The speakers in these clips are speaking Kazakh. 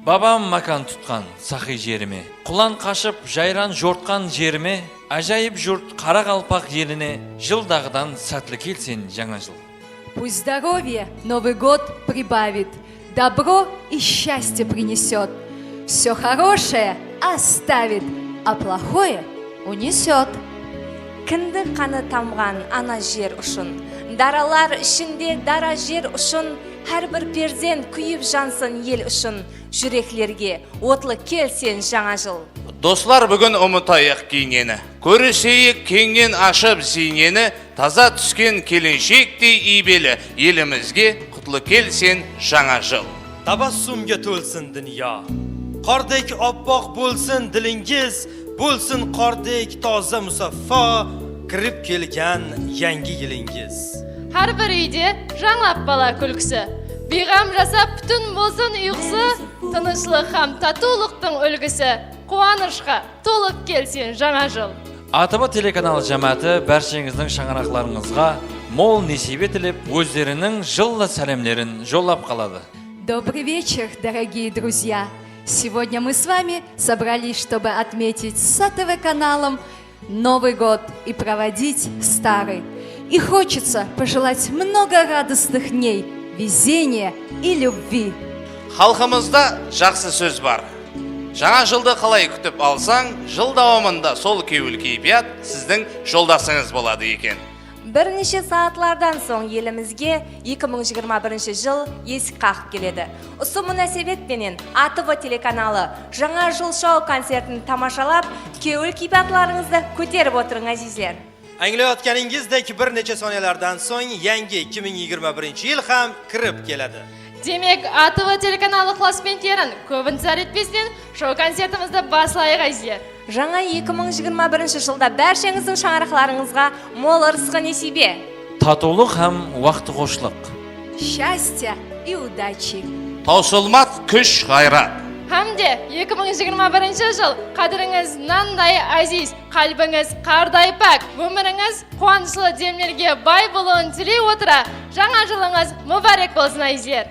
Бабам макан тұтқан сақи жеріме, құлан қашып жайран жортқан жеріме, ажайып жұрт қара қалпақ еліне, жылдағыдан сәтлі келсен жаңа жыл. Пусть здоровье Новый год прибавит, добро и счастье принесет, все хорошее оставит, а плохое унесет. Кінді қаны тамған ана жер ұшын, даралар ішінде дара жер ұшын, әрбір перзент күйіп жансын ел үшін, жүректерге отлы келсен жаңа жыл. Достар, бүгін ұмытайық кейнені, көрісейік кеңнен ашып зейнені, таза түскен келіншектей ибелі елімізге құтлы келсен жаңа жыл. Tabassumga to'lsin dunyo, qordek oppoq bo'lsin dilingiz, bo'lsin qordek toza musaffo, kirib kelgan yangi yilingiz. Har bir uyda жаңлап бала күлкісі, бейғам жасап бүтін болсын ұйқысы, тынышлық һәм татулықтың үлгісі, қуанышқа толып келсен жаңа жыл. АТВ телеканалы жамааты бәршеңіздің шаңырақларыңызға мол несибе тілеп, өздерінің жылы сәлемлерін жоллап қалады. Добрый вечер, дорогие друзья! Сегодня мы с вами собрались, чтобы отметить с АТВ-каналом Новый год и проводить старый. И хочется пожелать много радостных дней, везения и любви. Халқымызда жақсы сөз бар. Жаңа жылды қалай күтіп алсаң, жыл дауамында сол кеуіл кейпият сіздің жолдасыңыз болады екен. Бірнеше сағатлардан соң елімізге 2021 жыл есік қағып келеді. Осы мұнасебетпенен АТВ телеканалы жаңа жыл шоу концертін тамашалап, кеуіл кейпиятларыңызды көтеріп отырың азизлер. Anglayotganingizdek bir necha soniyalardan so'ng yangi 2021 yil ham kirib keladi. Демек, АТВ телеканалы ықыласпен көбін сар етпестен шоу концертімізді басылайық азизлер. Жаңа 2021 жылда бәршеңіздің шаңырақларыңызға мол ырысқы несибе, Татулық һәм уақыт қошылық. Счастья и удачи! Таусылмас күш ғайрат. Хамде 2021 жыл қадіріңіз нандай азиз, қалбіңіз қардай пәк, өміріңіз қуанышлы демлерге бай болуын тілей отыра, жаңа жылыңыз мүбәрек болсын азизлер.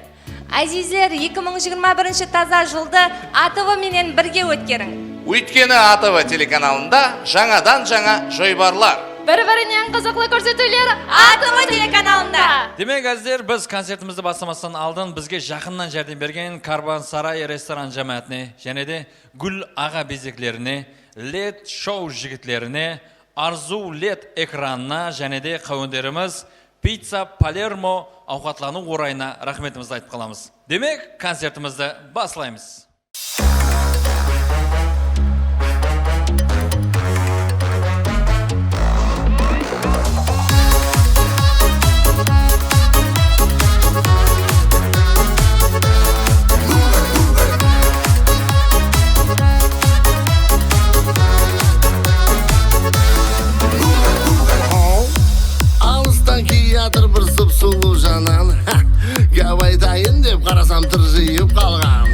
Азизлер, 2021 таза жылды АТВ менен бірге өткерің. Өйткені АТВ телеканалында жаңадан жаңа жойбарлар. Бір-бірінен қызықлы көрсетулер АТВ телеканалында. Демек, әздер, біз концертімізді бастамастан алдын бізге жақыннан жәрдем берген Карбансарай ресторан жамаатіне, және де Гүл аға безеклеріне, LED шоу жігітлеріне, Арзу LED экранына, және де қауындеріміз Пицца Палермо ауқатлану орайына рахметімізді айтып қаламыз. Демек, концертімізді басылаймыз. Bir сұп-сұлу жанан, гавайдайын деп қарасам тыржиып қалған.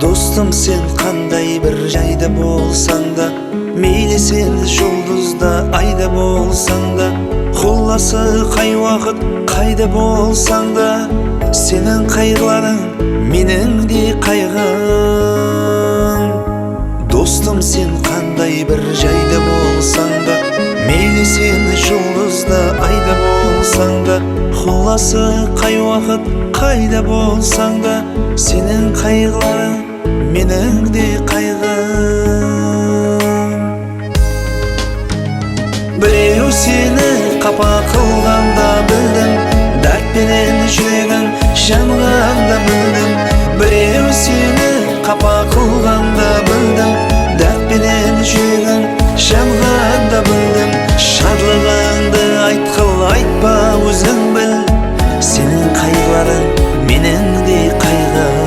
Достым, сен қандай бір жайда болсаң да, мейлі сен жұлдызда айда болсаң да, құласы қай уақыт қайда болсаң да, сенің қайғыларың менің де қайғым. Достым, сен қандай бір жайда болсаң да, мейлі сен жұлдызда айда болсаң да, құласы қай уақыт қайда болсаң да, сенің қайғыларың менің де қайғым. Біреу сені қапа қылғанда білдім, дәртпенен жүрегің жанғанда білдім. Біреу сені қапа қылғанда білдім, дәртпенен жүрегің жанғанда білдім. Шатлығыңды айтқыл, айтпа өзің біл, сенің қайғыларың менің де қайғым.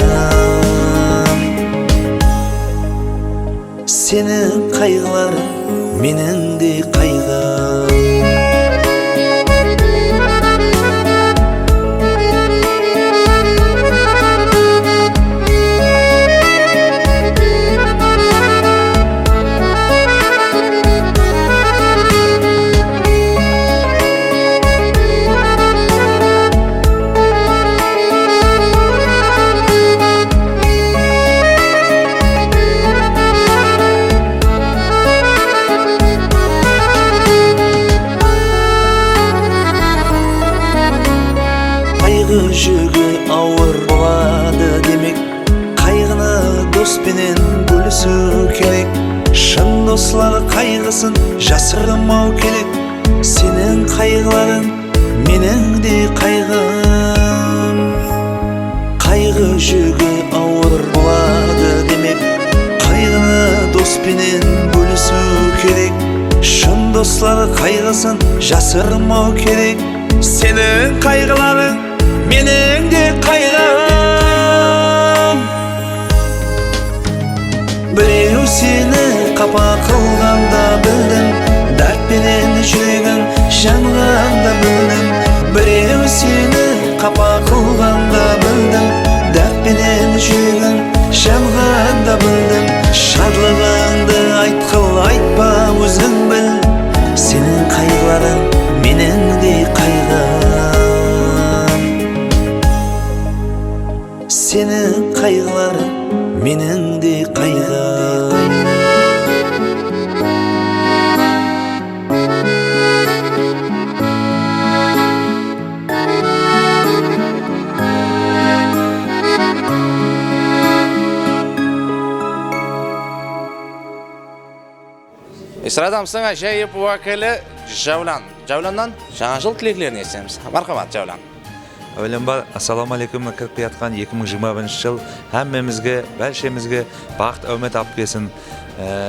Сенің қайғыларың менің де қайғым. Жүгі ауыр болады демек, қайғыны доспенен бөлісу керек. Шын достар қайғысын жасырмау керек. Сенің қайғыларың менің де қайғым. Қайғы жүгі ауыр болады демек, қайғыны доспенен бөлісу керек. Шын достар қайғысын жасырмау керек. Сенің қайғыларың менің де қайғым. Біреу сені қапа қылғанда білдім, дәртпенен жүрегің жанғанда білдім. Біреу сені қапа қылғанда білдім, дәртпенен жүрегің жанғанда білдім. Шатлығыңды айтқыл, айтпа өзің біл, сенің қайғыларың менің де қайғым. Сенің қайғыларың менің де қайғым. Эстрадамыздың ажайып уәкілі Жаулан. Жауланнан жаңа жыл тілеклерін естеміз. Мархамат, Жаулан. Әуелен ассаламу алейкум, кіріп жатқан 2021 жыл әммемізге, бәлшемізге бақыт өмет алып келсін.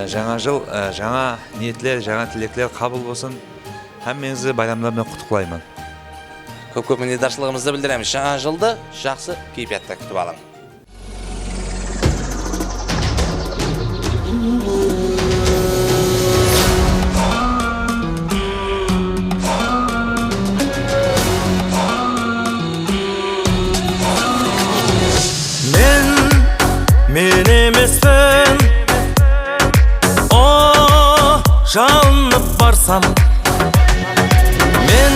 Жаңа жыл, жаңа ниетлер, жаңа тілеклер қабыл болсын. Әммеңізді байрамдармен құттықтаймын. Көп-көп мінедаршылығымызды білдіреміз. Жаңа жылды жақсы кейпиятта күтіп алың. Мен емеспін, о, жанып барсам, мен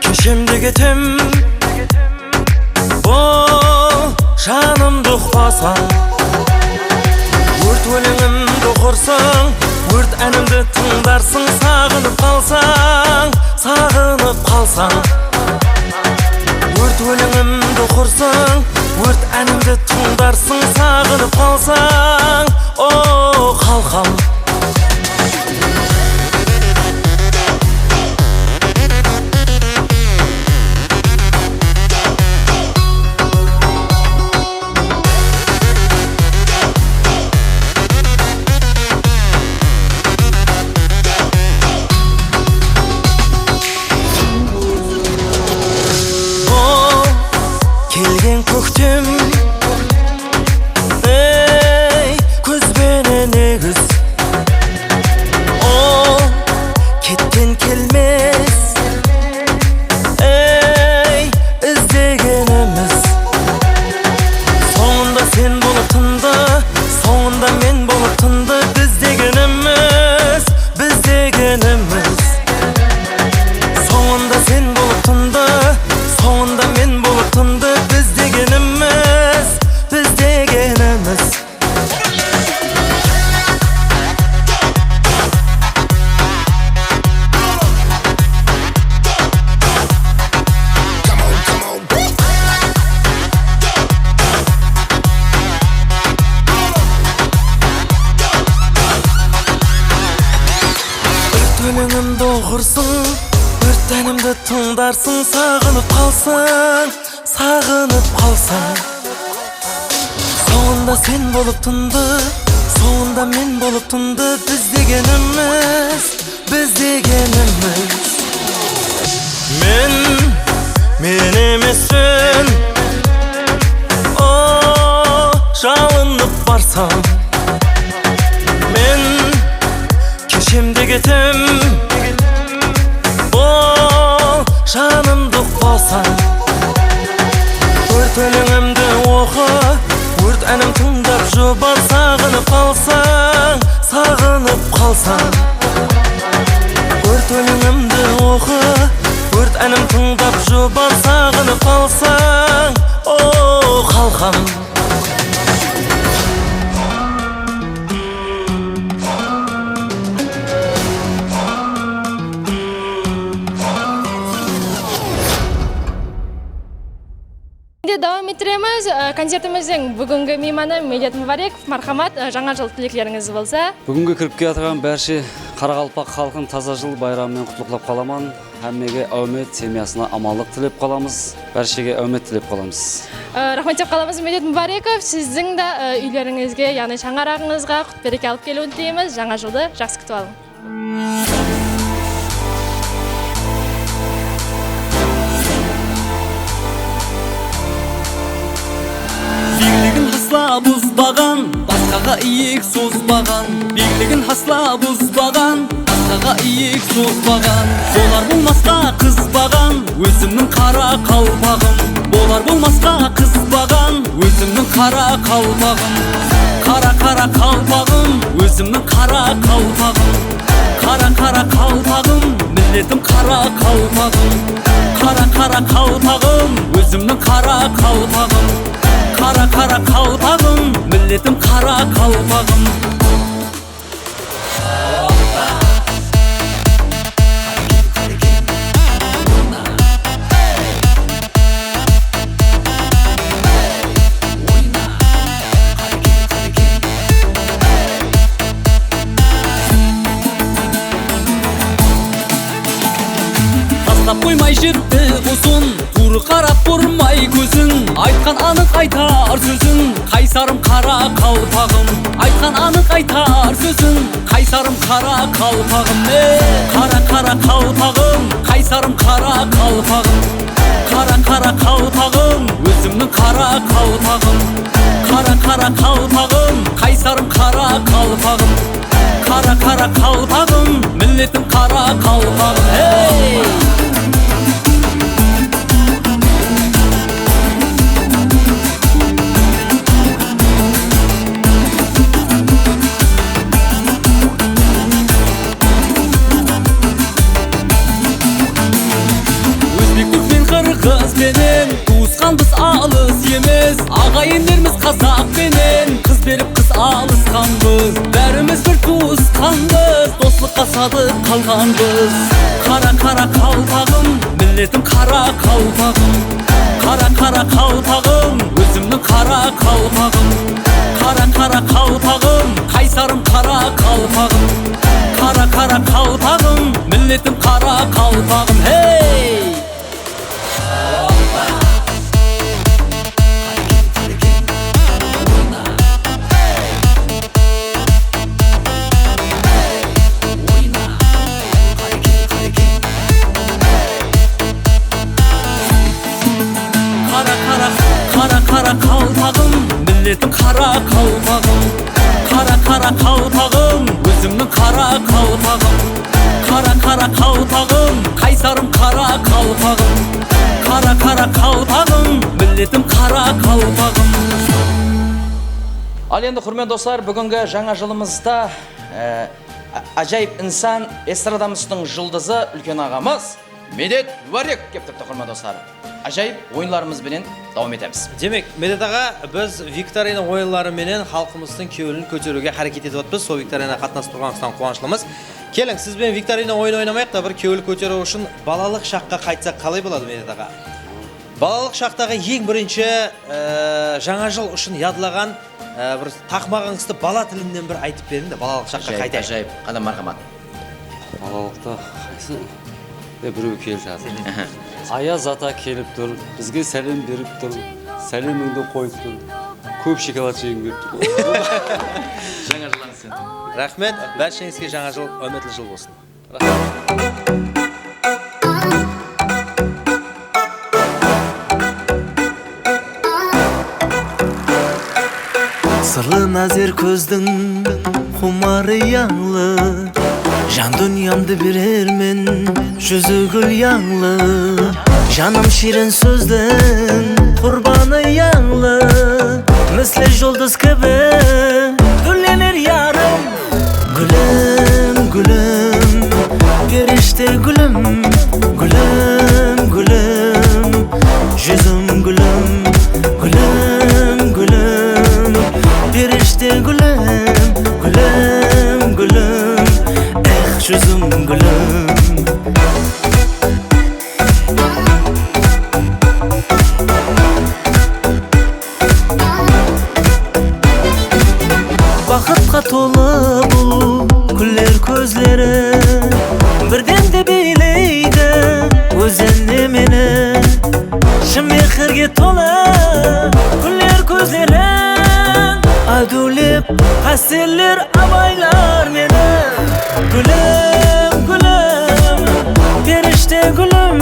кешемде кетем, о, жанымды ұқпасам. Өрт өлеңімді оқырсың, өрт әнімді тыңдарсың, сағынып қалсаң. Өрт өлеңімді оқырсың, өрт әнімді тыңдарсың, сағынып қалсаң, о, қалқам. Келген көктем, көзбенен егіз, о, кеткен келмес, іздегеніміз. Соңында сен болып құрсын өрт әнімді тыңдарсың, сағынып қалсаң соңында сен болып тұнды, соңында мен болып тұнды, біз дегеніміз мен емеспін. О, жалынып барсам мен кешем де кетем. О, жанымды болсаң өрт өлеңімді оқы, өрт әнім тыңдап жұбан. Сағынып қалсаң өрт өлеңімді оқы, өрт әнім тыңдап жұбан. Сағынып қалсаң, о қалқам. Devam ettiremiz. Konsertimizдің бүгінгі мейманы Медет Мубареков. Мархамат, жаңа жыл тілектеріңіз болса. Бүгінгі кіріп келатқан бәрше Қарақалпақ халқын таза жыл байрамымен құттықтап қаламын. Әммеге әумет, семьясына амандық тілеп қаламыз. Бәршеге әумет тілеп қаламыз. Рахмет деп қаламыз Медет Мубареков. Сіздің де үйлеріңізге, яғни шаңырағыңызға құт береке алып келуін тілейміз. Жаңа жылды жақсы күтіп алың. Биглігін хасла бұзбаған, басқаға иек созбаған. Биглігін хасла бұзбаған, басқаға иек созбаған. Болар болмасқа қызбаған, өзімнің қара қалпағым. Болар болмасқа қызбаған, өзімнің қара қалпағым. Қара қалпағым, өзімнің қара қалпағым. Қара қалпағым, міндетім қара қалпағым. Қара қалпағым, өзімнің қара қалпағым. Қара қалпағым, міндетім қара қалпағым. Тастап қоймай жүрді ұзын, туры қарап бұрмай көзін. Айтқан анық айтар сөзін, қайсарым қара қалпағым. Айтқан анық айтар сөзін, қайсарым қара қалпағым. Қара қалпағым, қайсарым қара қалпағым. Қара қалпағым, өзімнің қара қалпағым. Қара қалпағым, қайсарым қара қалпағым. Қара қалпағым, міндетім қара қалпағым. Қырғызбенен туысқанбыз алыс емес, ағайындеріміз қазақпенен қыз беріп қыз алысқанбыз. Бәріміз бір туысқанбыз, достыққа садық қалғанбыз. Қара қалпағым, міндетім қара қалпағым. Қара қалпағым, өзімнің қара қалпағым. Қара қалпағым, қайсарым қара қалпағым. Қара қалпағым, міндетім қара қалпағым. Қара қалпағым, міндетім қара қалпағым. Қара қалпағым, өзімнің қара қалпағым. Қара қалпағым, қайсарым қара қалпағым. Қара қалпағым, міндетім қара қалпағым. Ал енді құрметті достар, бүгінгі жаңа жылымызда ажайып инсан, эстрадамыздың жұлдызы үлкен ағамыз Медет Мубареков кеп тұрды. Құрметті достар, ажайып ойындарымызбенен давам етеміз. Демек, Медет аға, біз викторина ойынларыменен халқымыздың көңілін көтеруге харекет етіп отырмыз. Сол викторина қатынасып тұрғанымыздан қуаныштымыз. Келің, сізбен викторина ойын ойнамайық та бір көңіл көтеру үшін балалық шаққа қайтсақ қалай болады, Медет аға? Балалық шақтағы ең бірінші жаңа жыл үшін ядылаған бір тақмағыңызды бала тілінен бір айтып беріңді, балалық шаққа қайтайық. Ажайып, қандай мархамат. Балалықта Біреу келіп жатыр. Аяз ата келіп тұр, бізге сәлем беріп тұр, сәлеміңді қойып тұр. Көп шоколад жегім келіп тұр. Жаңа жылыңыз сен. Рахмет, бәршеңізге жаңа жыл үмітлі жыл болсын. Сырлы назер көздің құмары яңлы, жан дүниямды берермен жүзі гүл яңлы. Жаным ширин сөздің құрбаны яңлы, міслі жұлдыз кібі гүлленер ярым. Gülüm gülüm, perişte gülüm, gülüm gülüm, yüzüm gülüm, gülüm gülüm, perişte gülüm, gülüm gülüm, yüzüm gülüm. Бақытқа толы бұл күллер көзлері, бірден де билейді өзіне мені. Шын мехірге толы күллер көзлері, әдулеп қастерлер абайлар мені. Gülüm gülüm, perişte gülüm,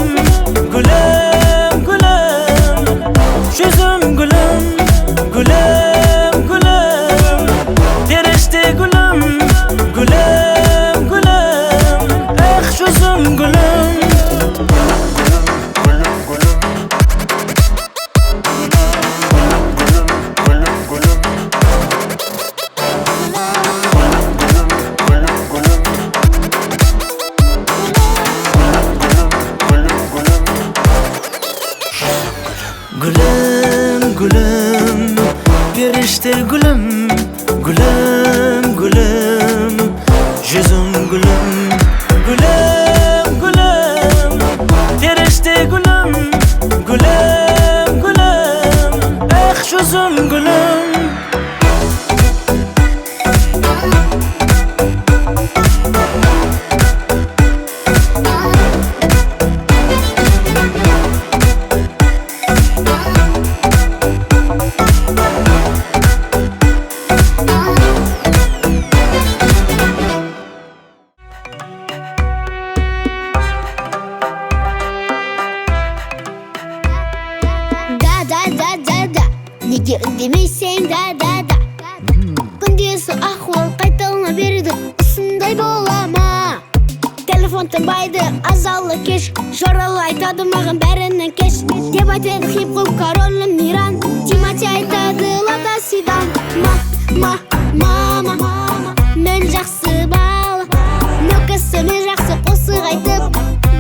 gülüm gülüm, yüzüm gülüm, gülüm gülüm, perişte gülüm, gülüm gülüm, yüzüm gülüm. Gülüm gülüm, perişte gülüm, gülüm gülüm, yüzüm gülüm, gülüm gülüm, perişte gülüm, gülüm gülüm, yüzüm gülüm. Неге үндемейсің да Күндесі ахуал қайталына берді, осындай бола ма? Телефон тынбайды, азалы кеш, жоралы айтады маған бәрінен кеш. Деп айтады хип-хоп королім Ниран, Тимати айтады Лада Сидан. Мама, мен жақсы бала, нөкесі мен жақсы қосық айтып,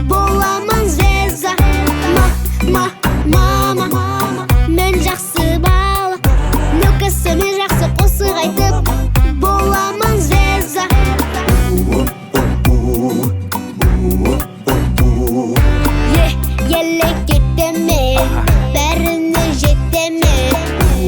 боламын звезда. Мама, мен жақсы бала, нөкесі мен жақсы қосық айтып, боламын звезда. Елек кетемен, бәріне жетемен,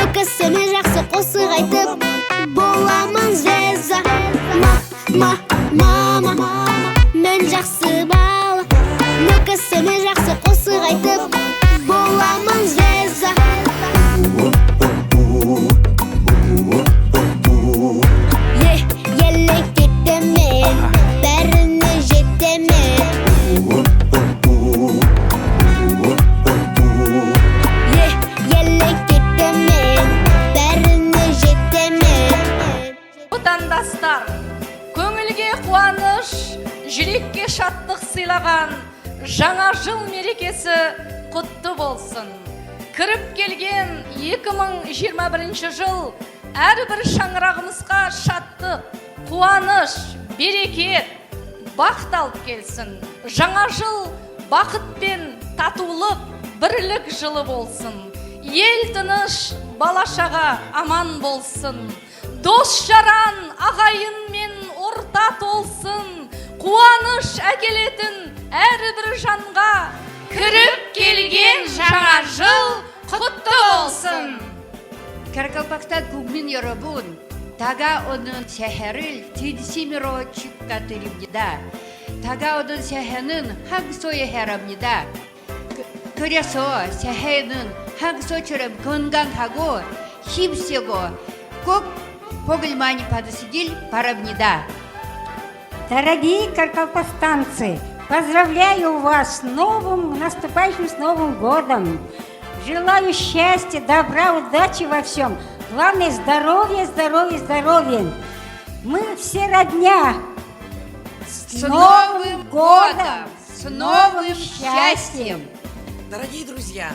Нөкесіме жақсы қосық айтып боламын звезда. Мама, мен жақсы бала. Нөкесіме жақсы қосық айтып боламын звезда. Елек кетемен, бәріне жетемен. Елек кетемен, бәріне жетемен. Отандастар, көңілге қуаныш, жүрекке шаттық сыйлаған жаңа жыл мерекесі құтты болсын. Кіріп келген 2021 жыл әрбір шаңырағымызға шаттық, қуаныш, берекет, бақыт алып келсін. Жаңа жыл бақыт пен татулық, бірлік жылы болсын. Ел тыныш, бала-шаға аман болсын. Дос жаран ағайын мен орта толсын. Қуаныш әкелетін әрбір жанға кіріп келген жаңа жыл құтты болсын. Каракалпакстан күгмин йоробун, тага onun сәхәріл тидсимиро чиккатырымнида. Тага onun сәхәнін хагсойы хәрамнида. Көресо сәхәнін хагсочырым конганхаго, химсего, көк погыльмани падысыдил парабнида. Дорогие каркалпастанцы, поздравляю вас с наступающим с Новым годом. Желаю счастья, добра, удачи во всем. Главное здоровье, здоровье, здоровье. Мы все родня. С Новым годом! С новым счастьем! Дорогие друзья,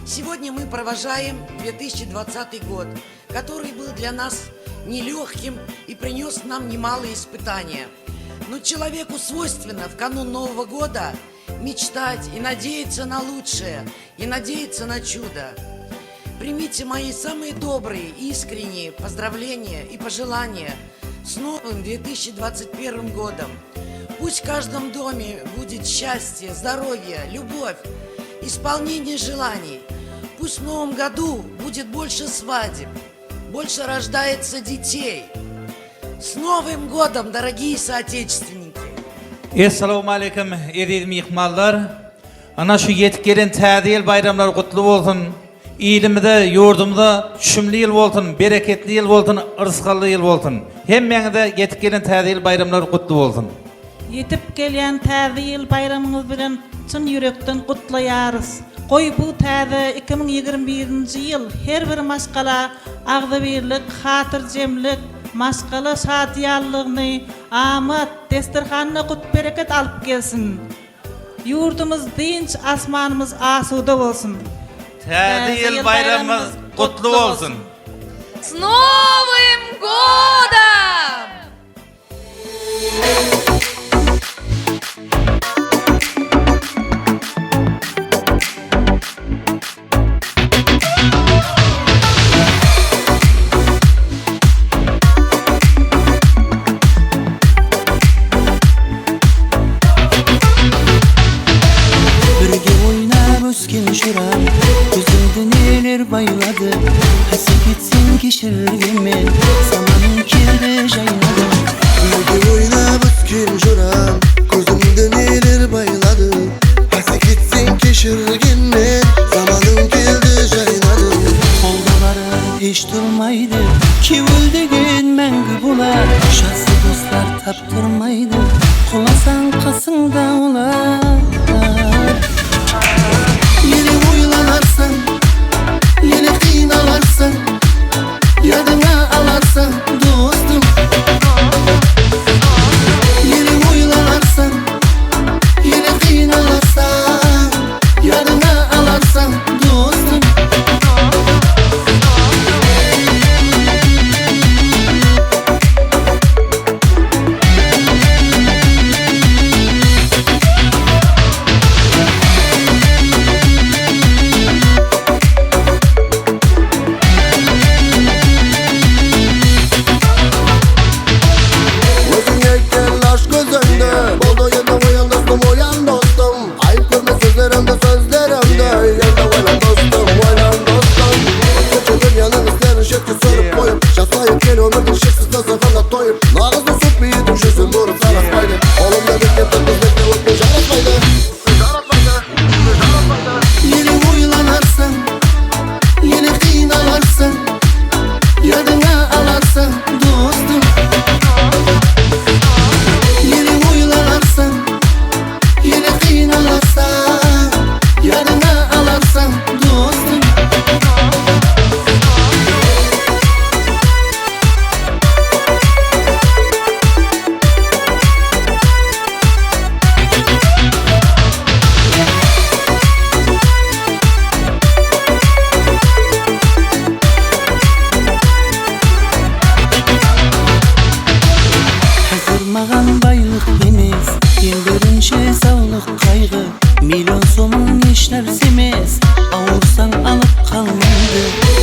сегодня мы провожаем 2020 год, который был для нас нелегким и принес нам немалые испытания. Но человеку свойственно в канун Нового года мечтать и надеяться на лучшее, и надеяться на чудо. Примите мои самые добрые, искренние поздравления и пожелания с новым 2021 годом. Пусть в каждом доме будет счастье, здоровье, любовь, исполнение желаний. Пусть в новом году будет больше свадеб, больше рождается детей. С Новым годом, дорогие соотечественники! Assalamu alaikum, aziz mehmonlar. Ana şu yetip gelen ta'ziyel bayramlar kutlu olsun. İlimizde, yurdumuzda şümlü yıl olsun, bereketli yıl olsun, ırzqallı yıl olsun. Hemmenize yetip gelen ta'ziyel bayramlar kutlu olsun. Yetip gelen ta'ziyel bayramımız bilen çın yürekten kutlayarız. Koy bu ta'zi 2021 yıl her bir maskala ağzı birlik, hatırcemlik, maskala saatiyallığını, amat, destirxanını kut bereket alıp gelsin. Yurdumuz dinç, asmanımız asuda olsun. Ta'ziyel bayramımız kutlu olsun. С Новым годом! Birge oynab ösken şuram, gözümde neler bayladı. Hasip etsen keşirgime, zamanın keldi jaynadı. Birge oynab ösken şuram, gözümde neler bayladı. Hasip etsen keşirgime, zamanın keldi jaynadı. Koldaları hiç durmaydı, kivül degen мәңгі bular. Şahsı dostlar taptırmaydı, kulasan kasında olar. Yeni uylanarsan, yeni kıynalarsan, yadına alarsan dostum. Yeni uylanarsan, yeni kıynalarsan, yadına alarsan dostum. Yemeğince sağlık kaygı Milyon somun hiç narsa emes Avursan alıp kalmaydı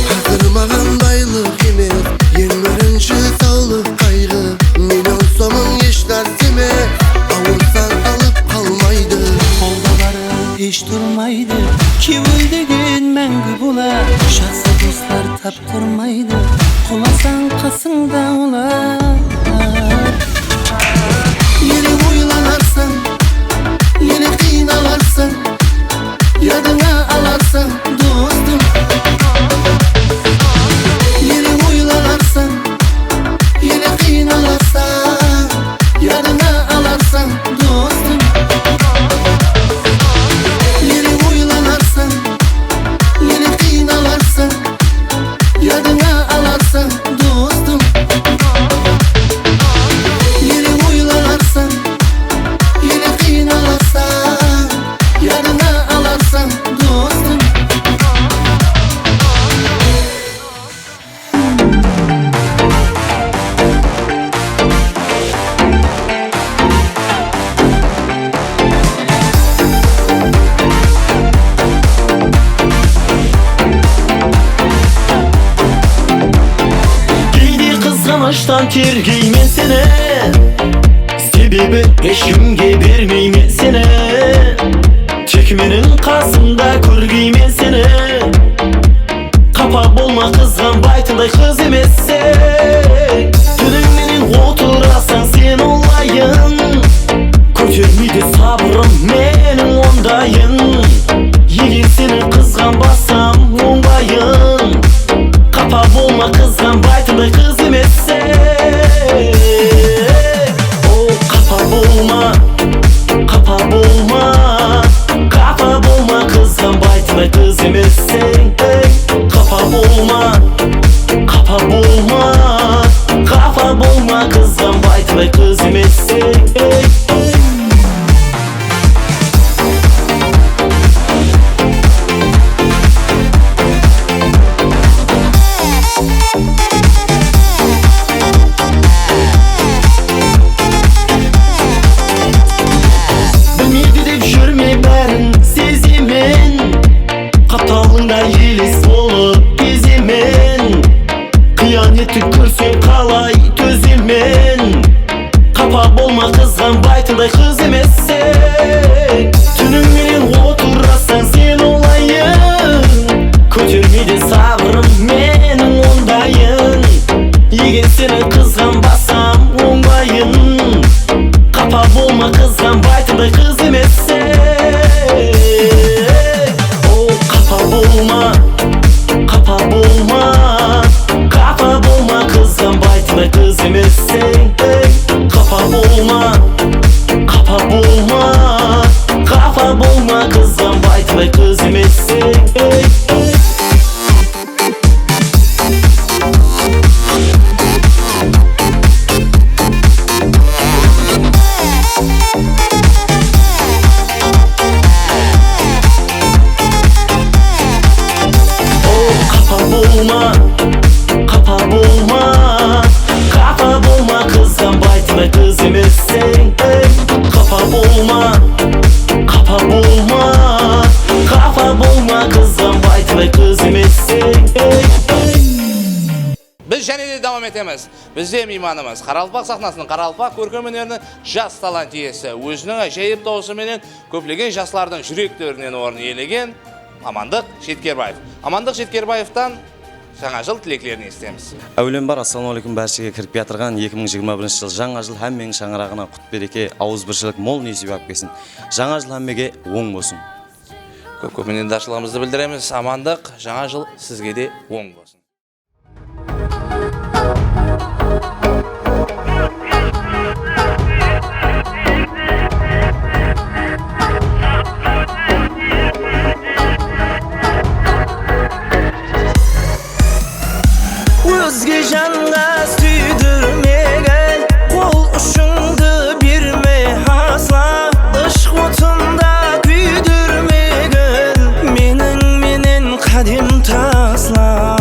Hazırmağın baylık emes Yemeğince sağlık kaygı Milyon somun hiç narsa emes Avursan alıp kalmaydı Koldaları hiç durmaydı Ki öldüğün məngü bula Şahsı dostlar taptırmaydı Kulasan kasında olar Yeni uylanarsan Yeni kıynalarsan Yadına alarsan dostum Yeni uylanarsan Yeni kıynalarsan Yadına alarsan dostum Yeni uylanarsan Yeni kıynalarsan Yadına alarsan dostum Yeni uylanarsan Yeni kıynalarsan Yadına alarsan dostum Giydi kızganaçtan ter giymesine Sebebi hiç kimge bermeyme seni Çekmenin kasında kör giymesine Kapa bolma kızgan baytınday kız emesse Tünün oturasan sen olayın Kötürmeydi sabrım menin ondayın Yegin seni kızgan bassam onbayın Kapa bolma kızgan baytınday kız emesse Kapa bolma Kapa bolma Kapa bolma kızgan baytınday kız emesse Kapa bolma Kapa bolma Kapa bolma kızgan baytınday kız emesse Bilmeydi dep жүрme бәрін сеземен Қапталыңда елес болып кеземен Қиянетті көрсең қалай төземен Қапа болма қызған байтындай қыз емесе Түніңменен отырасаң сен олайын Көтермейді сабырым менің ондайын Еген сені қызған басам оңбайын Капа болма кызган байтындай кыз эмесе Капа болма Капа болма Капа болма кызган байтындай кыз эмесе Капа болма Капа болма Капа болма кызган байтындай кыз эмесе болма Капа болма Капа болма кызган байтындай кыз эмессең Капа болма Капа болма Капа болма кызган байтындай кыз эмессең Біз және де давам етеміз. Бізде мейманымыз Қаралпақ сахнасының Қаралпақ көркем өнерінің жас талант иесі. Өзінің ажайып даусыменен көптеген жастардың жүректерінен орын иелеген Амандық Жеткербаев. Амандық Жеткербаевтан жаңа жыл тілеклерін естеміз. Әулем бар, ассалаумалейкум, бәршіге кіріп жатырған 2021 жыл жаңа жыл әмменің шаңырағына құт береке, ауыз біршілік мол несіп ап келсін. Жаңа жыл әммеге оң болсын. Көп міндетшілігімізді білдіреміз. Амандық, жаңа жыл сізге де оң болсын. Өзге жанға сүйдірмеген Қол ұшыңды берме асла Ішқ отында күйдірмеген Менің қадем тасла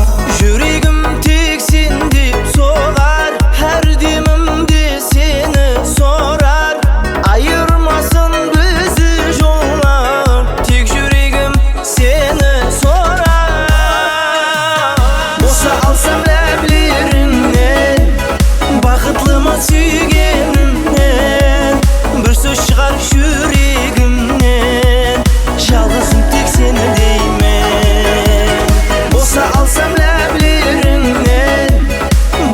шығар жүрегімнен, жалғызым тек сені деймін. Болса алсам ләблеріңнен,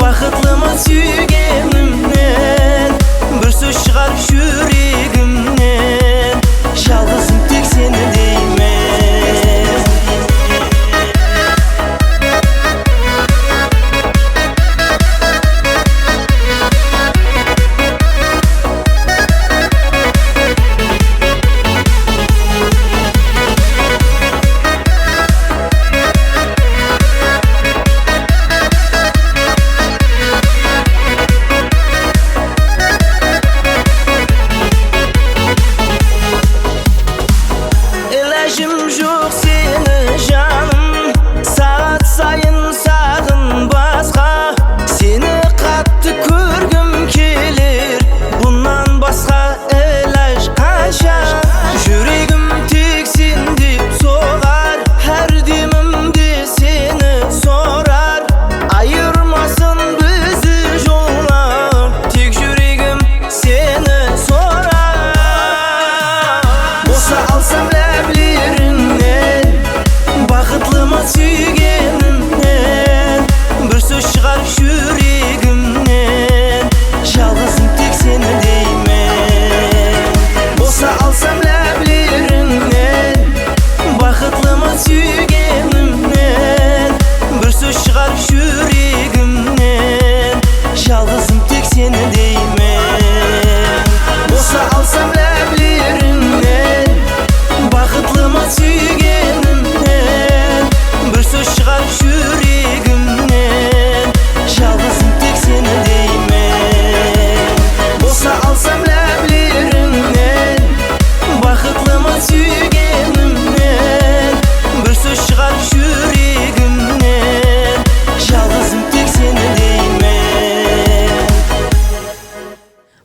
бақытлымын сүйгенімнен, бір сөз шығар жүрегімнен, жалғызым тек сені деймін. Іләжім жоқ сені жаным, сағат сайын сағынбасқа, сені қатты көргім келер, бұнан басқа іләж қанша. Жүрегім тек сен деп соғар, әр демімде сені сорар, айырмасын бізді жоллар, тек жүрегім сені сорар. Болса алсам ләблеріңнен, бақытлымын сүйгенімнен, бір сөз шығар жүрегімнен, жалғызым тек сені деймін. Болса алсам ләблеріңнен, бақытлымын сүйгенімнен, бір сөз шығар жүрегімнен, жалғызым тек сені деймін. Болса алсам ләблеріңнен, бақытлымын сүйгенімнен, бір сөз шығар жүрегімнен, жалғызым тек сені деймін. Болса алсам ләблеріңнен, бақытлымын сүйгенімнен, бір сөз шығар жүрегімнен, жалғызым тек сені деймін.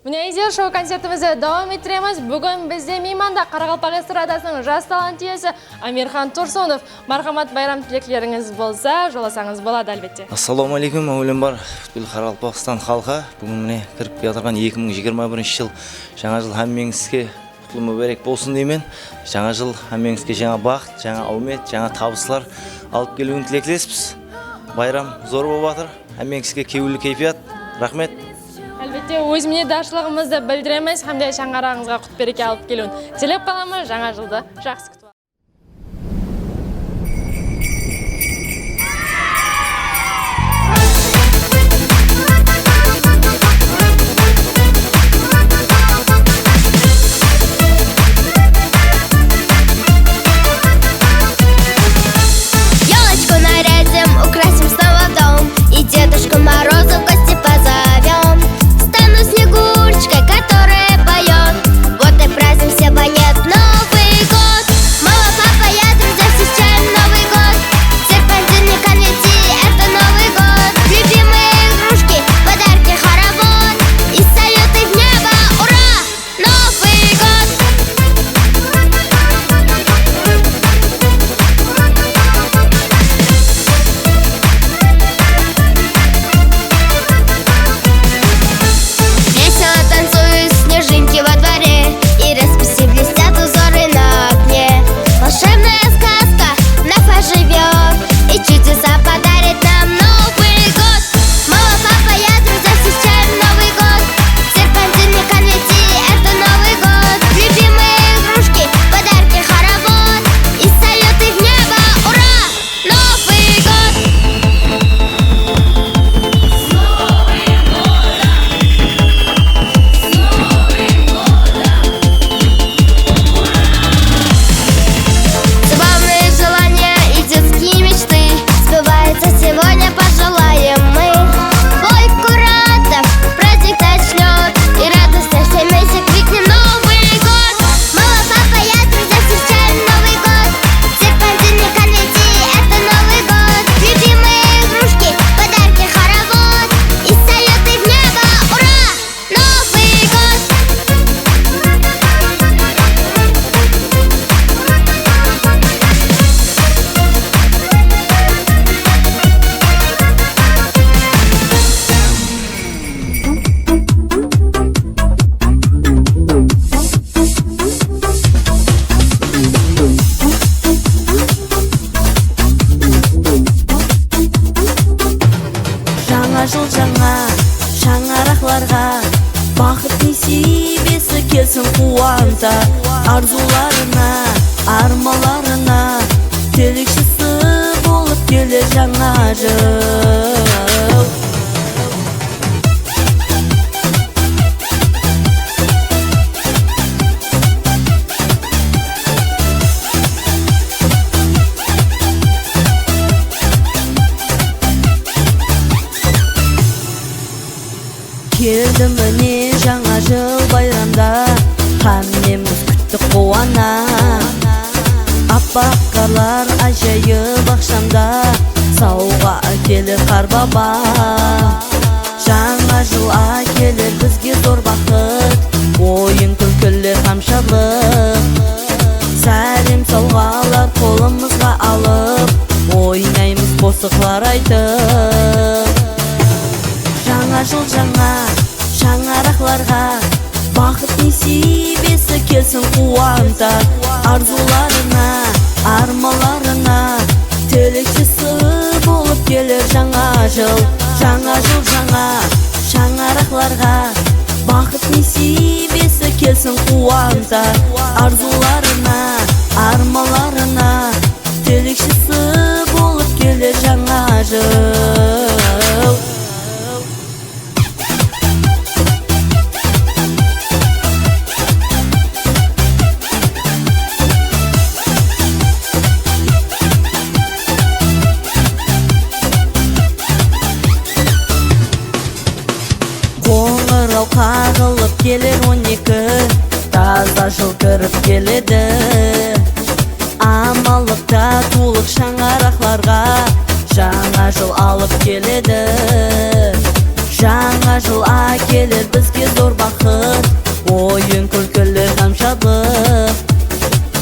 Міне іздер шоу концертімізді давам еттіреміз. Бүгін бізде мейманда Қарақалпақ эстрадасының жас талант иесі Амирхан Тұрсынов. Мархамат, байрам тілеклеріңіз болса, жоласаңыз болады әлбетте. Ассалаумалейкум, әулем бар. Бүткіл Қарақалпақстан халқы. Бүгін міне кіріп келе жатырған 2021 жыл жаңа жыл әммеңізге құтлы мүбәрек болсын деймін. Жаңа жыл әммеңізге жаңа бақыт, жаңа аумет, жаңа табыстар алып келуін тілектеспіз. Байрам зор болып жатыр. Әммеңізге кеулі кейфият. Рахмет. Әлбетте, өз миннетдаршылығымызды білдіреміз, hamda шаңғарағыңызға құт береке алып келуін тілеп қаламыз. Жаңа жылды жақсы күтіп. Елочку нарядим, украсим снова дом, и Дедушку Мороза в гости позовем. Стану снегурочкой, которая поет, вот и праздник все понят Новый год. арзуларына, армаларына тілекшісі болып келер жаңа жыл. Келді міне жаңа жыл байрамда, қамнеміз күтті қуана. Аппақ қарлар ажайып ақшамда, сауға келер қар баба. Жаңа жыл келер бізге зор бақыт, ойын күлкілер қамшалық. Сәлем сауғалар қолымызға алып, ойнаймыз қосықлар айтып. Жаңа жыл жаңа, шаңырақларға, бақыт несібесі келсін қуанта. Арзуларына, армаларына тілекшісі болып келер жаңа жыл. Жаңа жыл жаңа, шаңырақларға, бақыт несібесі келсін қуанта. Арзуларына, армаларына тілекшісі болып келер жаңа жыл. Қоңырау қағылып келер 12, таза жыл кіріп келеді. Амалық татулық шаңырақларға, жаңа жыл алып келеді. Жаңа жыл келер бізге зор бақыт, ойын күлкілер қамшалық.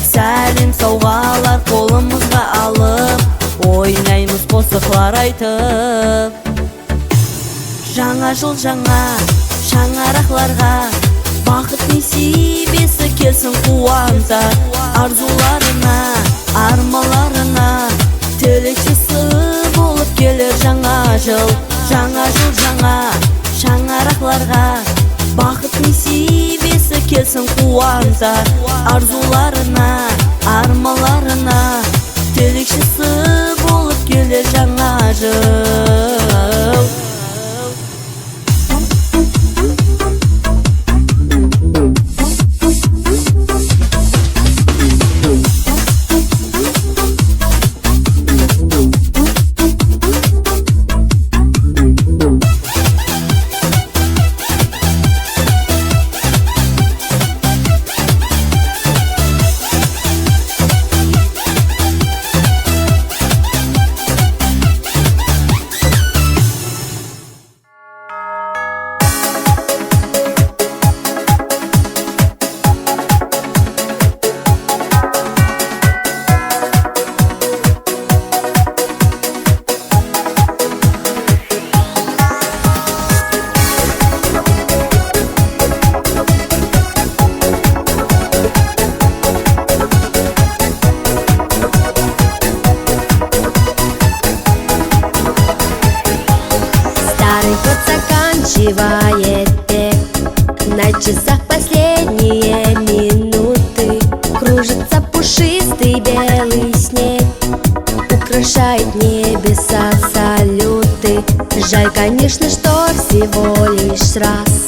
Сәлем сауғалар қолымызға алып, ойнаймыз қосықлар айтып. Жаңа жыл жаңа, шаңырақларға, бақыт несібесі келсін қуанта. Арзуларына, армаларына тілекшісі болып келер жаңа жыл. Жаңа жыл жаңа, шаңырақларға, бақыт несібесі келсін қуанта. Арзуларына, армаларына тілекшісі болып келер жаңа жыл. Заканчивает бег, на часах последние минуты. Кружится пушистый белый снег, украшает небеса салюты. Жаль, конечно, что всего лишь раз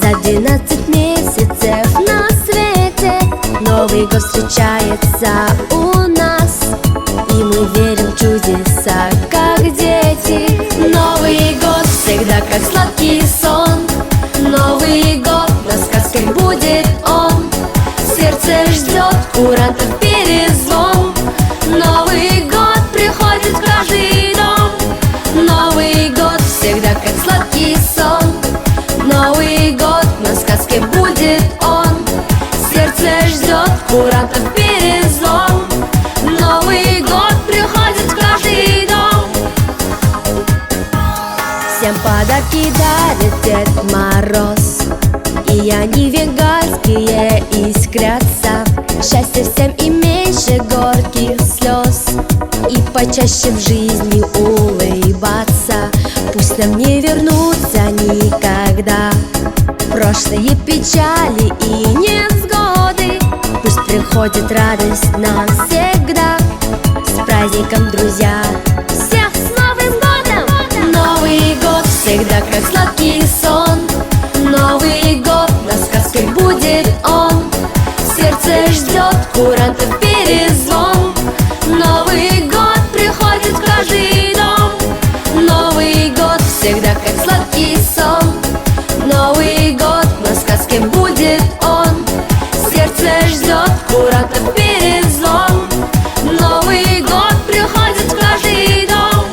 за 12 месяцев на свете Новый год встречается у нас, и мы верим в чудеса, как дети. Новый год всегда как сладкий сон, Новый год на сказке будет он. Сердце ждет курантов перезвон, Новый год приходит в каждый дом. Новый год всегда как сладкий сон, Новый год на сказке будет он. Сердце ждет курантов перезвон, Новый год приходит в каждый дом. Всем подарки дарит Дед Мороз, и они веганские искрятся. Счастья всем и меньше горьких слез, и почаще в жизни улыбаться. Пусть нам не вернутся никогда прошлые печали и невзгоды. приходит радость навсегда. С праздником, друзья! Всех с Новым годом! Новый год всегда как сладкий сон. Новый год на сказке будет он. Сердце ждет курантов перезвон. Новый год приходит в каждый дом. Новый год всегда как сладкий сон. Новый год на сказке будет он. Сердце ждет курантов перезвон. Новый год приходит в каждый дом.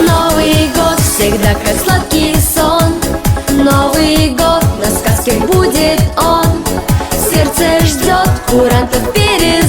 Новый год всегда как сладкий сон. Новый год на сказке будет он. Сердце ждет курантов перезвон.